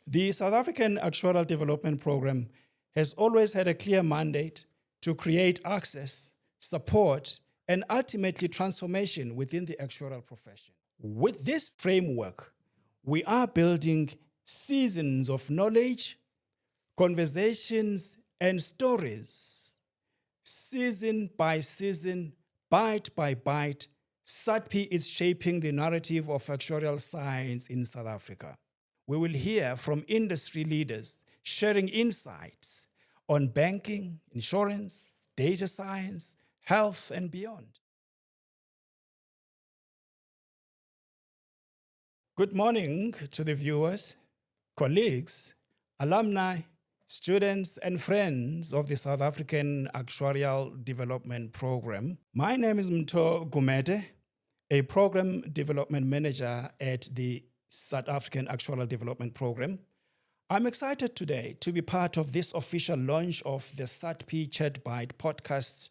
The South African Actuarial Development Program has always had a clear mandate to create access, support, and ultimately transformation within the actuarial profession. With this framework, we are building seasons of knowledge, conversations, and stories. Season by season, bite by bite, SAADP is shaping the narrative of actuarial science in South Africa. We will hear from industry leaders sharing insights on banking, insurance, data science, health, and beyond. Good morning to the viewers, colleagues, alumni, students, and friends of the South African Actuarial Development Program. My name is Mto Gumede, a Program Development Manager at the South African Actuarial Development Program. I'm excited today to be part of this official launch of the SAADP ChatBytes podcast,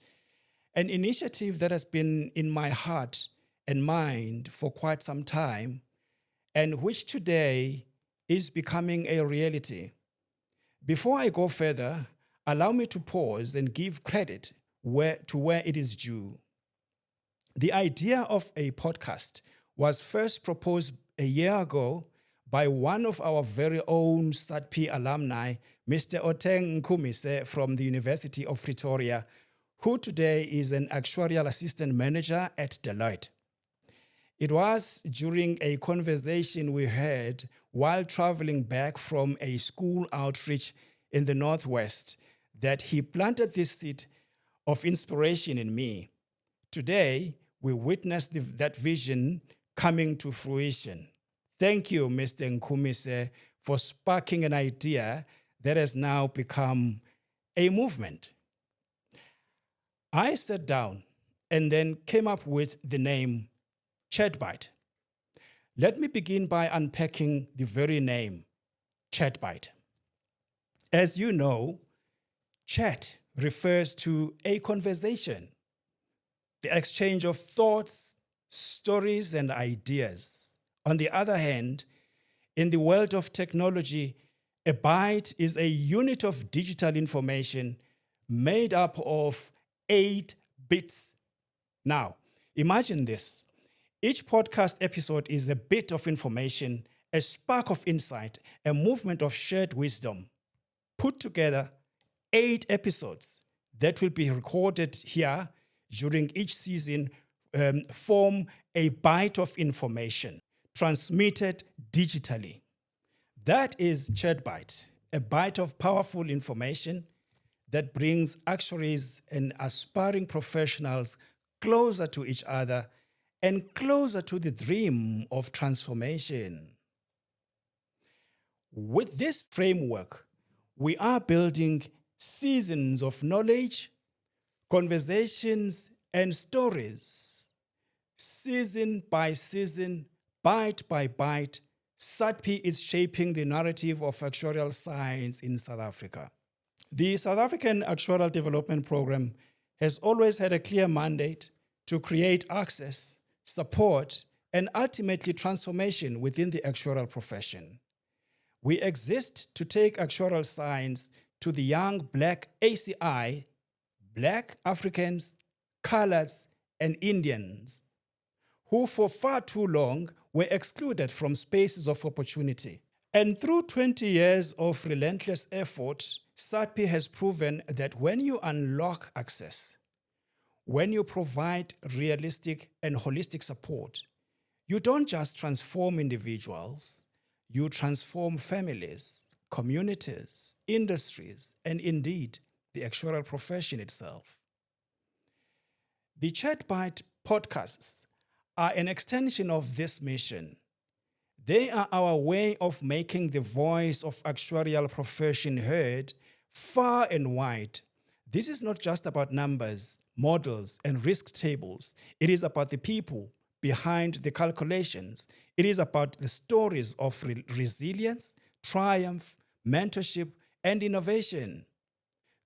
an initiative that has been in my heart and mind for quite some time, and which today is becoming a reality. Before I go further, allow me to pause and give credit where it is due. The idea of a podcast was first proposed a year ago by one of our very own SAADP alumni, Mr. Oteng Nkumise from the University of Pretoria, who today is an actuarial assistant manager at Deloitte. It was during a conversation we had while traveling back from a school outreach in the Northwest that he planted this seed of inspiration in me. Today, we witnessed that vision coming to fruition. Thank you, Mr. Nkumise, for sparking an idea that has now become a movement. I sat down and then came up with the name ChatBytes. Let me begin by unpacking the very name, ChatBytes. As you know, chat refers to a conversation, the exchange of thoughts, stories, and ideas. On the other hand, in the world of technology, a byte is a unit of digital information made up of 8 bits. Now, imagine this. Each podcast episode is a bit of information, a spark of insight, a movement of shared wisdom. Put together 8 episodes that will be recorded here during each season form a byte of information transmitted digitally. That is ChatBytes, a byte of powerful information that brings actuaries and aspiring professionals closer to each other and closer to the dream of transformation. With this framework, we are building seasons of knowledge, conversations, and stories. Season by season, bite by bite, SAADP is shaping the narrative of actuarial science in South Africa. The South African Actuarial Development Program has always had a clear mandate to create access, support, and ultimately transformation within the actuarial profession. We exist to take actuarial science to the young Black ACI, Black Africans, Coloreds, and Indians, who for far too long were excluded from spaces of opportunity. And through 20 years of relentless effort, SAADP has proven that when you unlock access, when you provide realistic and holistic support, you don't just transform individuals, you transform families, communities, industries, and indeed, the actuarial profession itself. The ChatBytes podcasts are an extension of this mission. They are our way of making the voice of actuarial profession heard far and wide. This is not just about numbers, models, and risk tables. It is about the people behind the calculations. It is about the stories of resilience, triumph, mentorship, and innovation.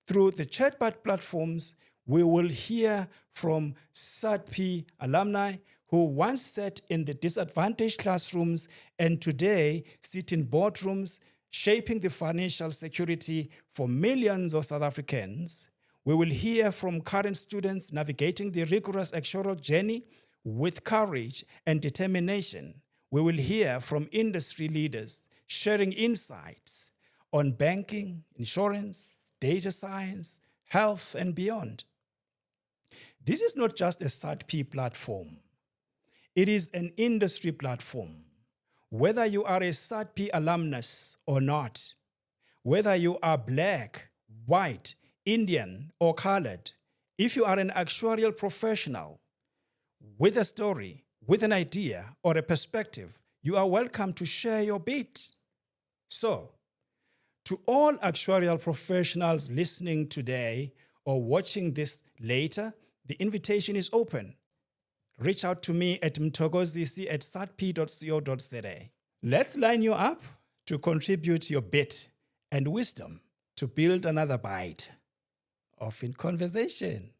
Through the ChatBytes platforms, we will hear from SAADP alumni who once sat in the disadvantaged classrooms and today sit in boardrooms shaping the financial security for millions of South Africans. We will hear from current students navigating the rigorous actuarial journey with courage and determination. We will hear from industry leaders sharing insights on banking, insurance, data science, health, and beyond. This is not just a SAADP platform. It is an industry platform. Whether you are a SAADP alumnus or not, whether you are black, white, Indian, or colored, if you are an actuarial professional with a story, with an idea, or a perspective, you are welcome to share your bit. So, to all actuarial professionals listening today or watching this later, the invitation is open. Reach out to me at mtogozisi@saadp.co.za. Let's line you up to contribute your bit and wisdom to build another bite of In Conversation.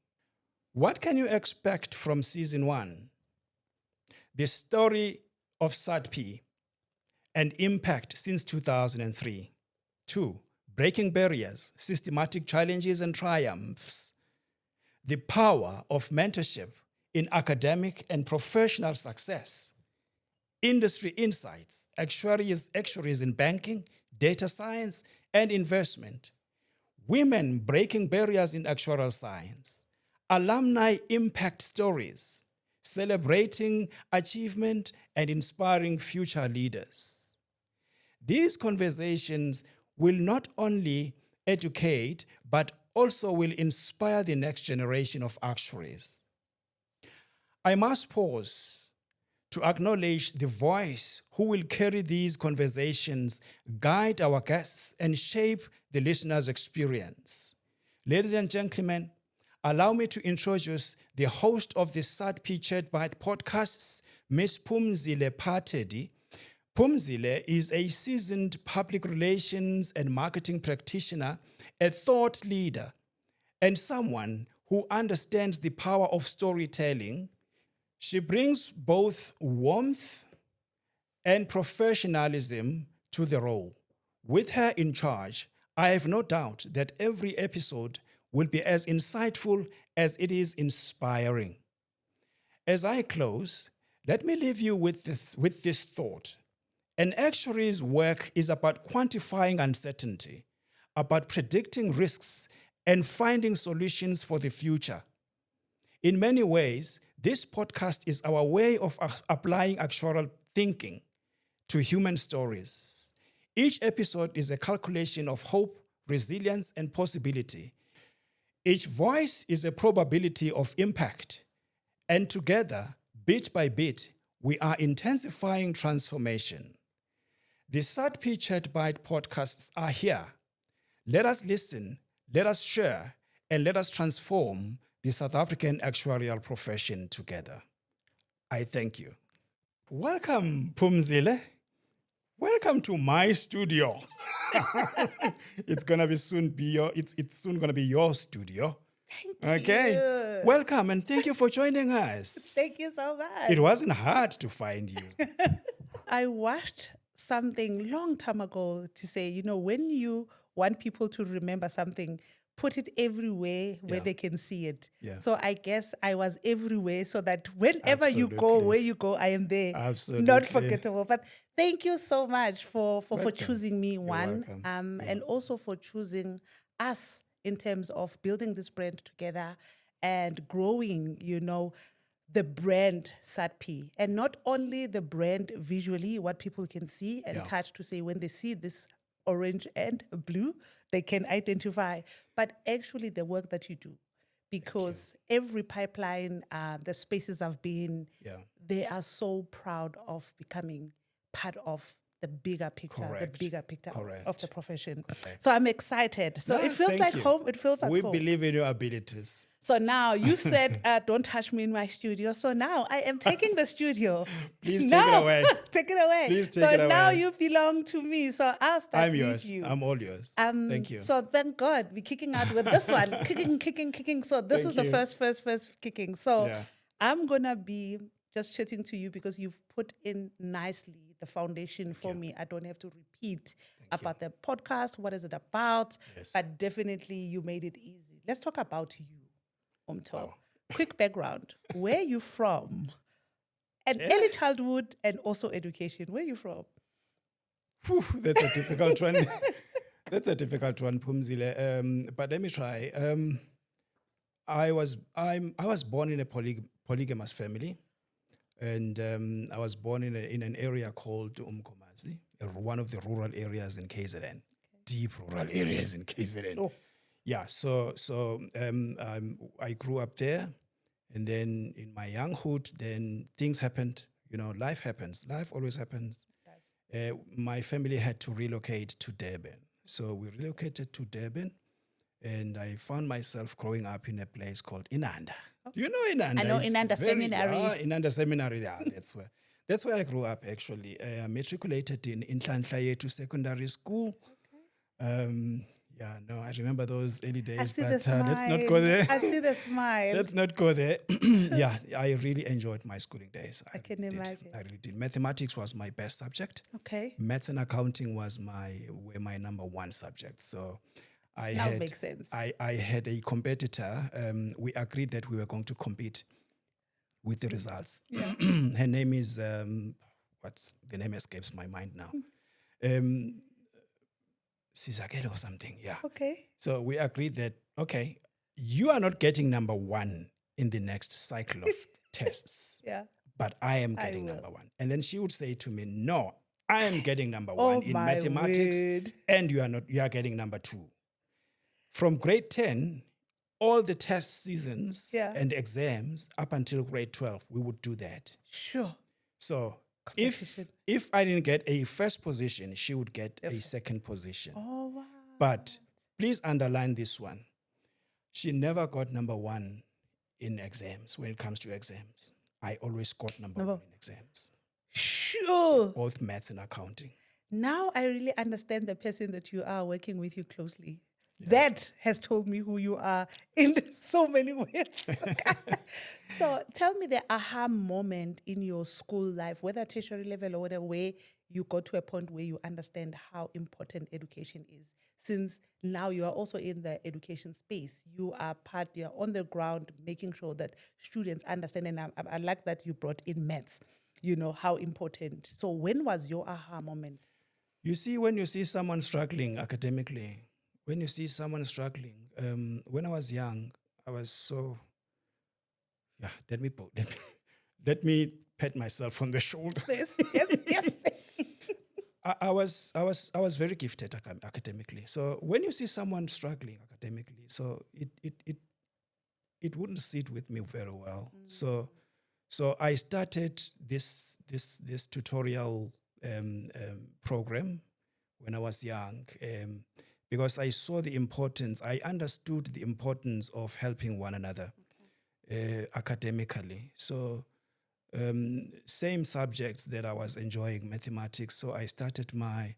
What can you expect from season 1? The story of SAADP and impact since 2003. 2, breaking barriers, systematic challenges and triumphs. The power of mentorship in academic and professional success. Industry insights, actuaries in banking, data science, and investment. Women breaking barriers in actuarial science. Alumni impact stories, celebrating achievement and inspiring future leaders. These conversations will not only educate, but also will inspire the next generation of actuaries. I must pause to acknowledge the voice who will carry these conversations, guide our guests, and shape the listener's experience. Ladies and gentlemen, allow me to introduce the host of the SAADP ChatBytes podcasts, Ms. Phumzile Phathedi. Phumzile is a seasoned public relations and marketing practitioner, a thought leader, and someone who understands the power of storytelling. She brings both warmth and professionalism to the role. With her in charge, I have no doubt that every episode will be as insightful as it is inspiring. As I close, let me leave you with this thought. An actuary's work is about quantifying uncertainty, about predicting risks, and finding solutions for the future. In many ways, this podcast is our way of applying actuarial thinking to human stories. Each episode is a calculation of hope, resilience, and possibility. Each voice is a probability of impact. And together, bit by bit, we are intensifying transformation. The SAADP ChatBytes podcasts are here. Let us listen, let us share, and let us transform the South African actuarial profession together. I thank you. Welcome, Phumzile. Welcome to my studio. It's soon gonna be your studio. Thank you. Welcome and thank you for joining us. Thank you so much. It wasn't hard to find you. I watched something long time ago to say, when you want people to remember something, put it everywhere where they can see it. Yeah. So I guess I was everywhere so that whenever you go, Absolutely. where you go, I am there. Absolutely. Not forgettable. But thank you so much for choosing me, one, welcome. and also for choosing us in terms of building this brand together and growing, the brand SAADP. And not only the brand visually, what people can see and touch to say when they see this orange and blue, they can identify, but actually the work that you do. Because every pipeline, the spaces I've been, they are so proud of becoming part of the bigger picture, of the profession. Correct. So I'm excited. So it feels like home. It feels like we home. We believe in your abilities. So now you said, don't touch me in my studio. So now I am taking the studio. Please take it away. Take it away. Please take it away. So now you belong to me. So I'll start I'm yours. with you. I'm all yours. Thank you. So thank God we're kicking out with this one. Kicking. So this is the first kicking. So I'm going to be just chatting to you because you've put in nicely the foundation for me. I don't have to repeat about the podcast. What is it about? Yes. But definitely you made it easy. Let's talk about you, Umto. Wow. Quick background. Where are you from? And Yeah. early childhood and also education. Where are you from? Phew, that's a difficult one. That's a difficult one, Pumzile. But let me try. I was born in a polygamous family, and I was born in an area called Umkomazi, one of the rural areas in KZN, deep rural areas in KZN. Oh. Yeah, so I grew up there, and then in my younghood, then things happened. Life happens. Life always happens. My family had to relocate to Durban. So we relocated to Durban, and I found myself growing up in a place called Inanda. Do you know Inanda? I know It's Inanda Seminary. Yeah, Inanda Seminary, yeah, that's where I grew up, actually. I matriculated in Inhlanhla Yethu Secondary School. I remember those early days, I see but the smile. let's not go there. I see the smile. Let's not go there. Yeah, I really enjoyed my schooling days. I can imagine. I really did. Mathematics was my best subject. Okay. Maths and accounting were my number one subject. So Makes sense. I had a competitor. We agreed that we were going to compete with the results. Yeah. Her name is what's the name escapes my mind now. Sizakele or something. Yeah. Okay. So we agreed that, okay, you are not getting number one in the next cycle of tests. Yeah. But I am getting number one. And then she would say to me, no, I am getting number one in mathematics, word. and you are getting number two. From grade 10, all the test seasons and exams up until grade 12, we would do that. Sure. So if I didn't get a first position, she would get a second position. Oh, wow. But please underline this one. She never got number one in exams when it comes to exams. I always got number one in exams. Sure. Both maths and accounting. Now I really understand the person that you are working with you closely. Yeah. That has told me who you are in so many ways. So tell me the aha moment in your school life, whether tertiary level or whatever, where you got to a point where you understand how important education is. Since now you are also in the education space, you're on the ground making sure that students understand. And I like that you brought in maths, how important. So when was your aha moment? You see, when you see someone struggling academically, when you see someone struggling, when I was young, I was so, let me pat myself on the shoulder. Yes. I was very gifted academically. So when you see someone struggling academically, so it wouldn't sit with me very well. So I started this tutorial program when I was young. Because I saw the importance, I understood the importance of helping one another academically. So same subjects that I was enjoying, mathematics. So I started my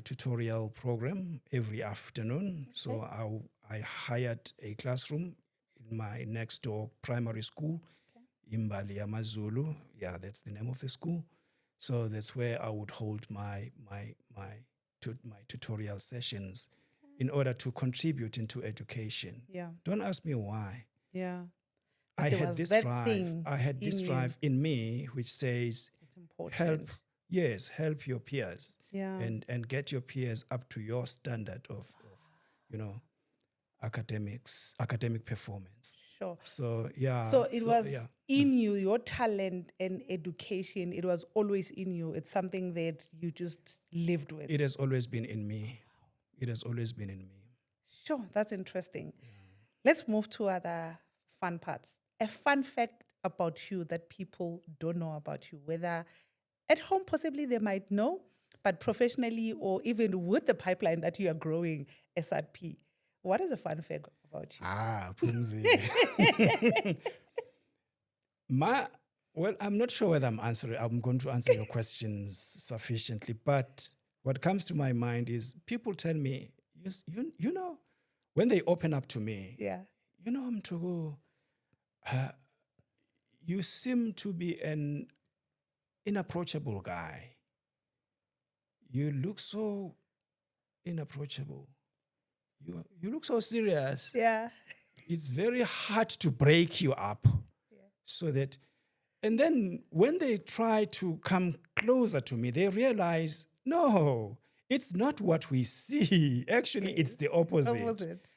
tutorial program every afternoon. Okay. So I hired a classroom in my next door primary school, Imbali Amazulu. Yeah, that's the name of the school. So that's where I would hold my tutorial sessions in order to contribute into education. Yeah. Don't ask me why. Yeah. I had this drive. I had this drive in me which says, it's important. help your peers. Yeah. And get your peers up to your standard of academic performance. Sure. So yeah. So it was in you, your talent and education, it was always in you. It's something that you just lived with. It has always been in me. It has always been in me. Sure, that's interesting. Yeah. Let's move to other fun parts. A fun fact about you that people don't know about you, whether at home possibly they might know, but professionally or even with the pipeline that you are growing, SAADP. What is a fun fact about you? Pumzi. I'm not sure whether I'm going to answer your questions sufficiently, but what comes to my mind is people tell me, you know, when they open up to me, Mtugu, you seem to be an inapproachable guy. You look so inapproachable. You look so serious. Yeah. It's very hard to break you up so that, and then when they try to come closer to me, they realize, no, it's not what we see. Actually, it's the opposite. Opposite.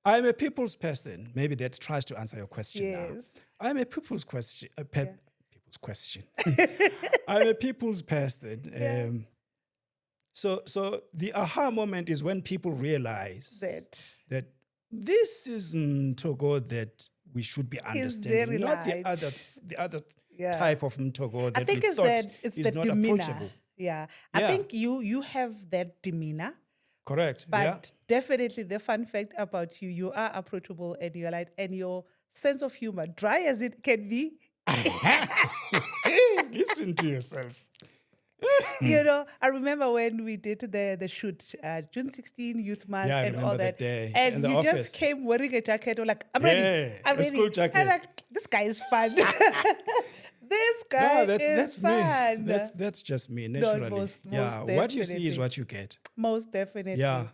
I'm a people's person. Maybe that tries to answer your question now. Yes. I'm a people's question. People's question. I'm a people's person. So the aha moment is when people realize that this is Mtogo that we should be understanding, very not light. the other type of Mtogo that I think we it's thought that it's is the not demeanor. approachable. Yeah. I think you have that demeanor. Correct. But definitely the fun fact about you, you are approachable and you're light, and your sense of humor, dry as it can be, Listen to yourself. you know, I remember when we did the shoot, June 16 Youth Month Yeah, I and all remember that. that day And in the you office. just came wearing a jacket, or like, I'm ready. Yeah, I'm a ready. school jacket. I'm like, this guy is fun. This guy that's is me. fun. That's just me naturally. most what you see is definitely. what you get. Most definitely. Yeah.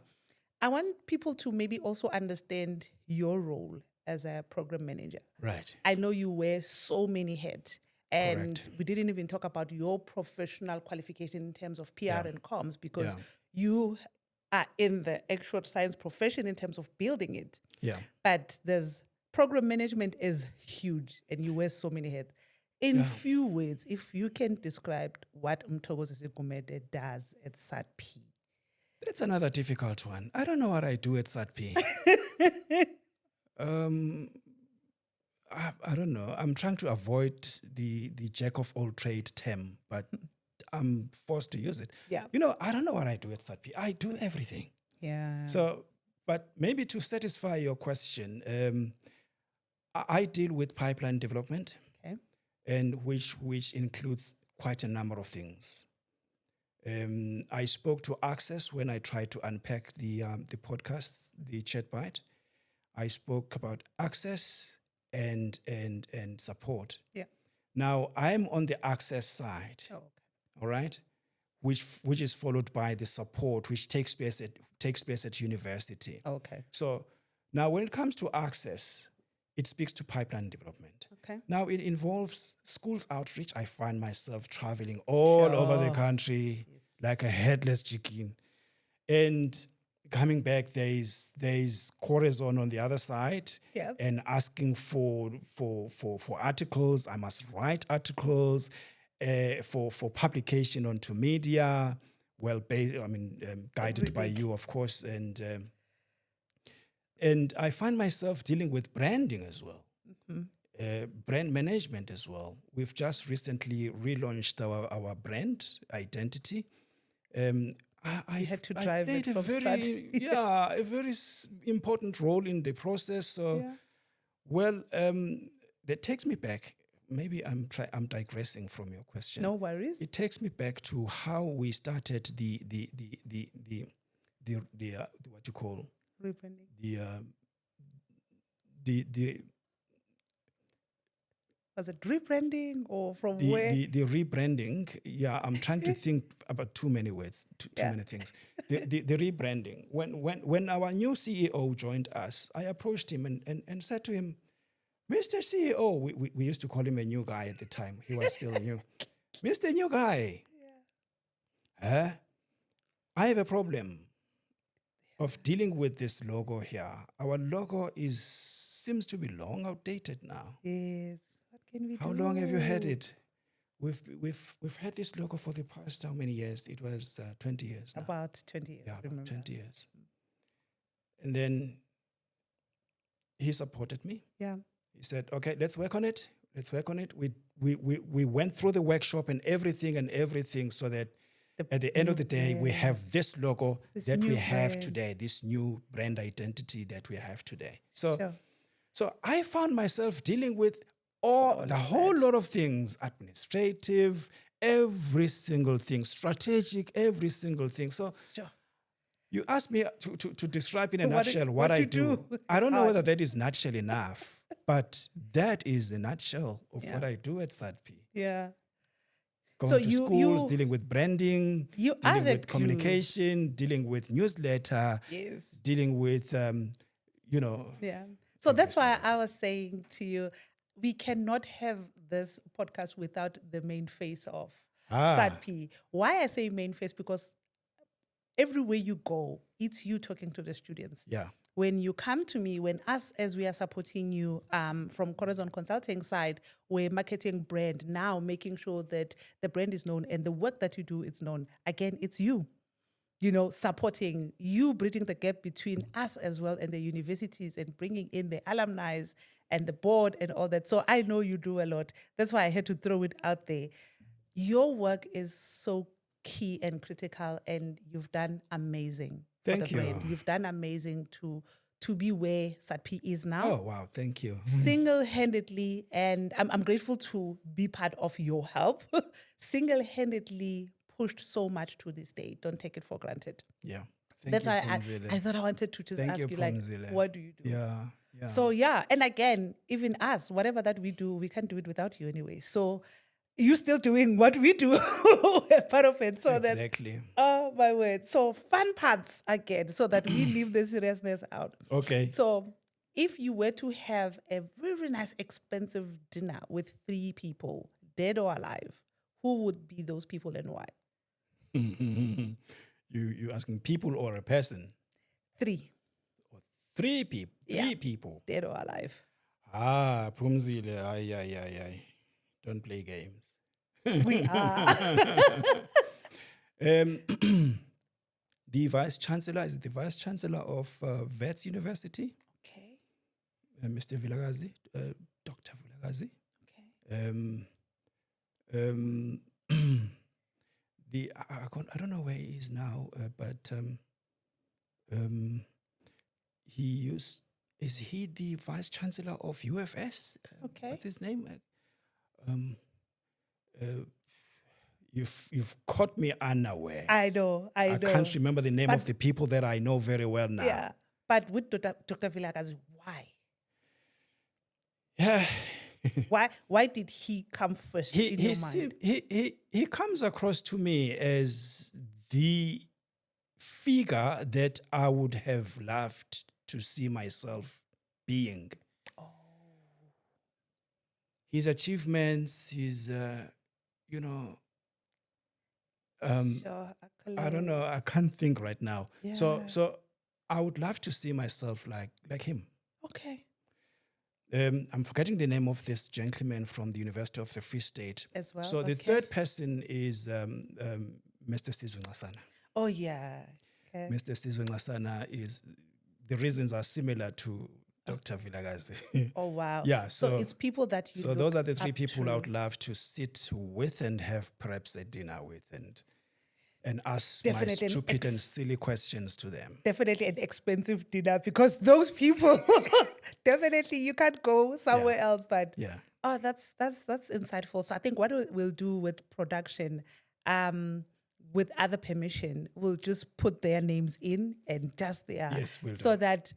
I want people to maybe also understand your role as a program manager. Right. I know you wear so many hats. And Correct. we didn't even talk about your professional qualification in terms of PR and comms, because Yeah. you are in the actual science profession in terms of building it. Yeah. But there's program management is huge and you wear so many hats. In few words, if you can describe what Mtogo Gumede does at SAADP. That's another difficult one. I don't know what I do at SAADP. I don't know. I'm trying to avoid the jack of all trade term, but I'm forced to use it. Yeah. You know, I don't know what I do at SAADP. I do everything. Yeah. So, but maybe to satisfy your question, I deal with pipeline development, Okay. and which includes quite a number of things. I spoke to Access when I tried to unpack the podcast, the ChatByte. I spoke about Access and support. Yeah. Now I'm on the Access side. Oh, okay. All right, which is followed by the support, which takes place at university. Okay. So now when it comes to Access, it speaks to pipeline development. Okay. Now it involves schools outreach. I find myself traveling all over the country like a headless chicken. And coming back, there's Corazon on the other side, Yep. and asking for articles. I must write articles for publication onto media. Well, guided by you, of course, and I find myself dealing with branding as well, brand management as well. We've just recently relaunched our brand identity. I had to drive played it from start. a very important role in the process. So, that takes me back. Maybe I'm digressing from your question. No worries. It takes me back to how we started the what you call Rebranding. the Was it rebranding or from where? the rebranding. Yeah, I'm trying to think about too many words, too many things. The rebranding. When our new CEO joined us, I approached him and said to him, Mr. CEO, we used to call him a new guy at the time. He was still new. Mr. New Guy, I have a problem of dealing with this logo here. Our logo seems to be long outdated now. Yes. What can we do? How long have you had it? We've had this logo for the past how many years? It was 20 years now. About 20 years. Yeah, remember. about 20 years. And then he supported me. Yeah. He said, "Okay, let's work on it. Let's work on it." We went through the workshop and everything, so that at the end of the day, we have this logo that we have brand. today, this new brand identity that we have today. So I found myself dealing with a whole lot of things: administrative, every single thing, strategic, every single thing. So you asked me to describe in a nutshell what I do. I don't know whether that is nutshell enough, but that is the nutshell of what I do at SAADP. Yeah. going to schools, dealing with branding, you are dealing the with communication, dealing with newsletter, Yes. dealing with, Yeah. So that's why I was saying to you, we cannot have this podcast without the main face of SAADP. Why I say main face? Because everywhere you go, it's you talking to the students. Yeah. When you come to me, when us, as we are supporting you from Corazon Consulting side, we're marketing brand now, making sure that the brand is known and the work that you do is known. Again, it's you, supporting you, bridging the gap between us as well and the universities and bringing in the alumni and the board and all that. So I know you do a lot. That's why I had to throw it out there. Your work is so key and critical, and you've done amazing. Thank you. Brand. You've done amazing to be where SAADP is now. Oh, wow. Thank you. Single-handedly, and I'm grateful to be part of your help, single-handedly pushed so much to this day. Don't take it for granted. Yeah. That's why I thought I wanted to just ask you, like, what do you do? Yeah. So, and again, even us, whatever that we do, we can't do it without you anyway. So you're still doing what we do, part of it. So exactly. Oh, my word. So fun parts again, so that we leave the seriousness out. Okay. So if you were to have a very nice, expensive dinner with 3 people, dead or alive, who would be those people and why? You asking people or a person? 3. 3 people. 3 people. Dead or alive. Phumzile. Ay. Don't play games. We are. The Vice Chancellor is the Vice Chancellor of Wits University. Okay. Mr. Vilakazi, Dr. Vilakazi. Okay. I don't know where he is now, but is he the Vice Chancellor of UFS? Okay. What's his name? You've caught me unaware. I know. I can't remember the name of the people that I know very well now. Yeah, but with Dr. Vilakazi, why? Yeah. Why did he come first in your mind? He comes across to me as the figure that I would have loved to see myself being. Oh. His achievements, his, Sure, I don't know. I can't think right now. Yeah. So I would love to see myself like him. Okay. I'm forgetting the name of this gentleman from the University of the Free State. As well. So the third person is Mr. Sizwe Ngasana. Oh, yeah. Okay. Mr. Sizwe Ngasana is, the reasons are similar to Dr. Vilakazi. Oh, wow. Yeah. So it's people that you So look those are the 3 up people to. I would love to sit with and have perhaps a dinner with and ask Definitely my stupid and silly questions to them. Definitely an expensive dinner, because those people, definitely you can't go somewhere else. But Yeah. oh, that's insightful. So I think what we'll do with production, with other permission, we'll just put their names in and just their, Yes, we'll do. so that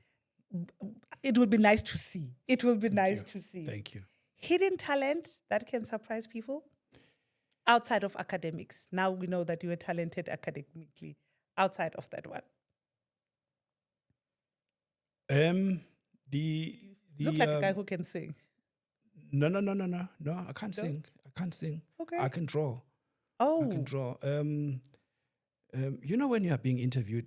it will be nice to see. It will be nice to see. Thank you. Hidden talent that can surprise people outside of academics. Now we know that you are talented academically. Outside of that one, The look like a guy who can sing. No, I can't sing. I can't sing. Okay. I can draw. Oh, I can draw. When you are being interviewed,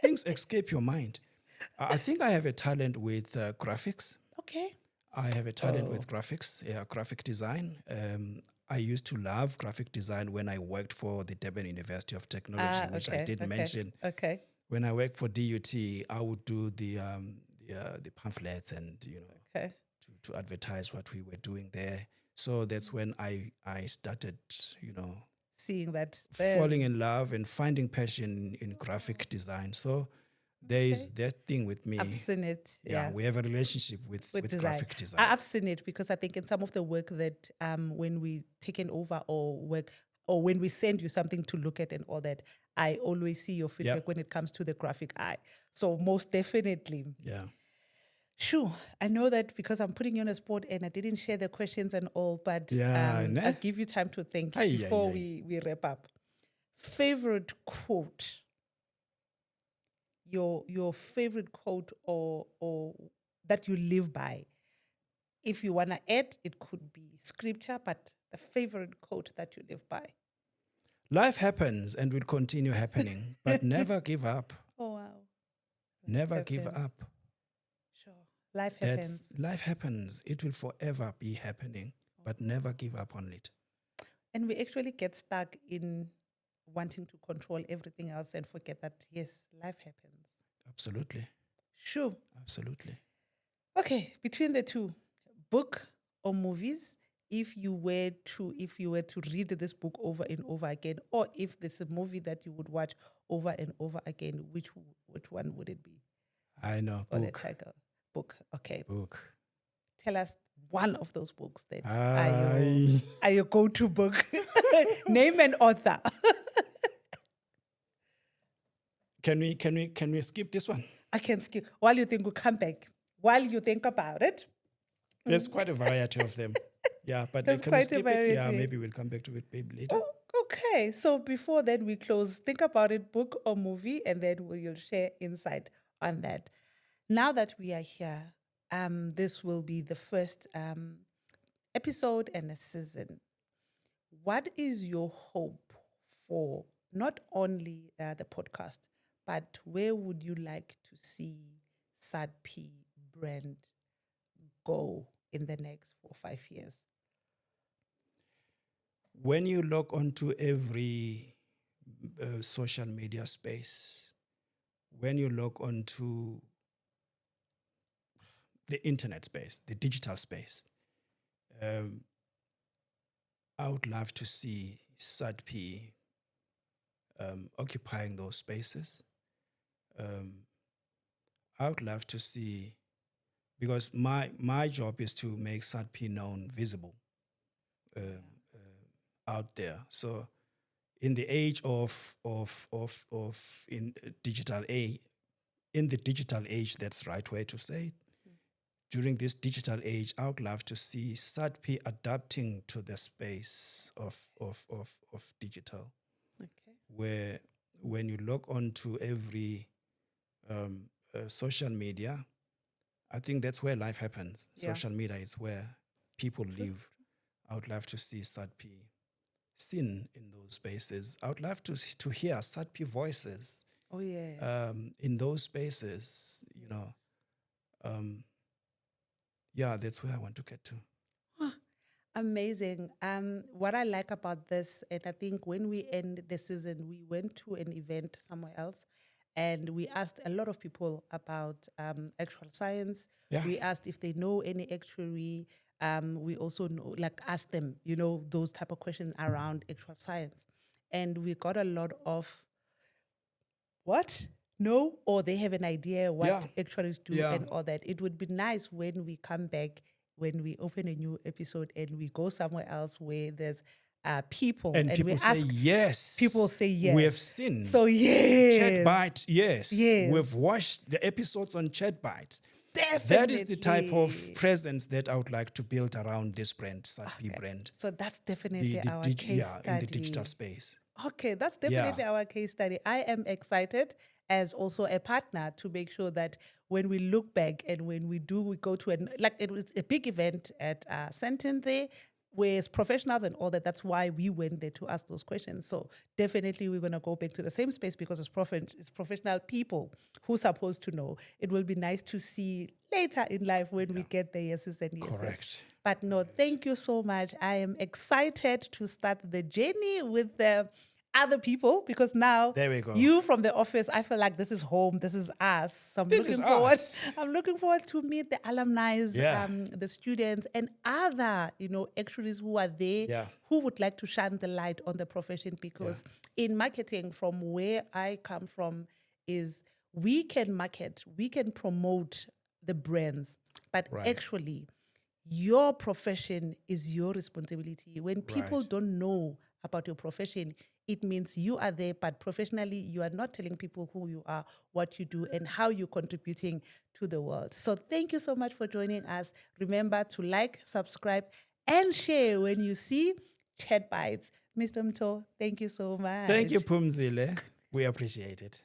things escape your mind. I think I have a talent with graphics. okay. I have a talent with graphics, graphic design. I used to love graphic design when I worked for the Durban University of Technology, which I did mention. Okay. When I worked for DUT, I would do the pamphlets and Okay. to advertise what we were doing there. So that's when I started, Seeing that. falling in love and finding passion in graphic design. So there is that thing with me. I've seen it. Yeah, we have a relationship with graphic design. I've seen it, because I think in some of the work that when we taken over or work, or when we send you something to look at and all that, I always see your feedback when it comes to the graphic eye. So most definitely. Yeah. Sure. I know that because I'm putting you on a spot and I didn't share the questions and all, but Yeah, I'll ne? give you time to think Aye, before aye, aye. we wrap up. Favorite quote, your favorite quote or that you live by. If you wanna add, it could be scripture, but the favorite quote that you live by. Life happens and will continue happening, but never give up. Oh wow. Never give Happens. up. Sure. Life That's happens. life happens. It will forever be happening, but never give up on it. And we actually get stuck in wanting to control everything else and forget that yes, life happens. Absolutely. Sure. Absolutely. Okay, between the two, book or movies, if you were to read this book over and over again, or if there's a movie that you would watch over and over again, which one would it be? I know. Or the Book. title? Book. Okay. Book. Tell us one of those books that Aye. are your go-to book. Name an author. Can we skip this one? I can skip. While you think, we'll come back. While you think about it, There's quite a variety of them. Yeah, but There's can we quite a skip it? Yeah, variety. maybe we'll come back to it maybe later. oh, okay. So before then we close, think about it, book or movie, and then we'll share insight on that. Now that we are here, this will be the first episode and a season. What is your hope for not only the podcast, but where would you like to see SAADP brand go in the next 4 or 5 years? When you log onto every social media space, when you log onto the internet space, the digital space, I would love to see SAADP occupying those spaces. I would love to see, because my job is to make SAADP known, visible out there. So in the age of in digital age, in the digital age, that's the right way to say it. During this digital age, I would love to see SAADP adapting to the space of digital, Okay. where when you log on to every social media, I think that's where life happens. Yeah. Social media is where people live. I would love to see SAADP seen in those spaces. I would love to hear SAADP voices Oh yeah. in those spaces, yeah, that's where I want to get to. Amazing. What I like about this, and I think when we end the season, we went to an event somewhere else, and we asked a lot of people about actual science. Yeah. We asked if they know any actuary. We also know, asked them, those type of questions around actual science, and we got a lot of what? No, or they have an idea what Yeah. actuaries do Yeah. and all that. It would be nice when we come back, when we open a new episode and we go somewhere else where there's people And we people say ask. yes. People say yes. We have seen. So yes. ChatBytes, yes. Yes. We've watched the episodes on ChatBytes. Definitely. That is the type of presence that I would like to build around this brand, SAADP brand. So that's definitely our case study. in the digital space. Okay, that's definitely our case study. I am excited as also a partner to make sure that when we look back and when we go to it was a big event at Sentin there with professionals and all that. That's why we went there to ask those questions. So definitely we're going to go back to the same space because it's professional people who's supposed to know. It will be nice to see later in life when we get the yeses and yeses. Correct. But no, thank you so much. I am excited to start the journey with the other people because now There we go. you from the office, I feel like this is home, this is us. So I'm I'm looking forward to meet the alumni, the students and other, actuaries who are there who would like to shine the light on the profession because in marketing, from where I come from, is we can market, we can promote the brands, but actually your profession is your responsibility. When people don't know about your profession, it means you are there, but professionally, you are not telling people who you are, what you do, and how you're contributing to the world. So thank you so much for joining us. Remember to like, subscribe, and share when you see ChatBytes. Mr. Mto, thank you so much. Thank you, Pumzile. We appreciate it.